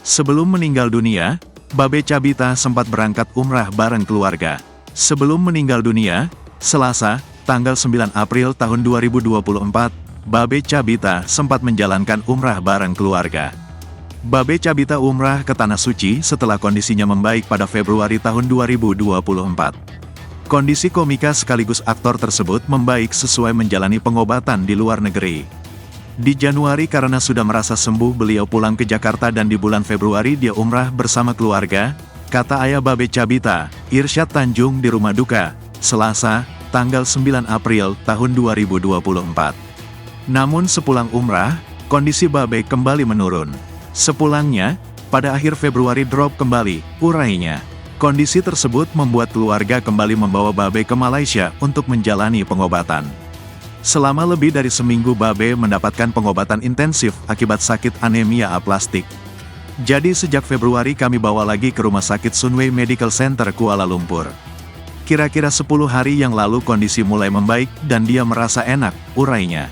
Sebelum meninggal dunia, Babe Cabita sempat berangkat umrah bareng keluarga. Sebelum meninggal dunia, Selasa, tanggal 9 April tahun 2024, Babe Cabita sempat menjalankan umrah bareng keluarga. Babe Cabita umrah ke Tanah Suci setelah kondisinya membaik pada Februari tahun 2024. Kondisi komika sekaligus aktor tersebut membaik sesuai menjalani pengobatan di luar negeri. Di Januari karena sudah merasa sembuh beliau pulang ke Jakarta dan di bulan Februari dia umrah bersama keluarga, kata ayah Babe Cabita, Irsyad Tanjung di rumah duka, Selasa, tanggal 9 April tahun 2024. Namun sepulang umrah, kondisi Babe kembali menurun. Sepulangnya, pada akhir Februari drop kembali, urainya. Kondisi tersebut membuat keluarga kembali membawa Babe ke Malaysia untuk menjalani pengobatan. Selama lebih dari seminggu Babe mendapatkan pengobatan intensif akibat sakit anemia aplastik. Jadi sejak Februari kami bawa lagi ke Rumah Sakit Sunway Medical Center Kuala Lumpur. Kira-kira 10 hari yang lalu kondisi mulai membaik dan dia merasa enak, urainya.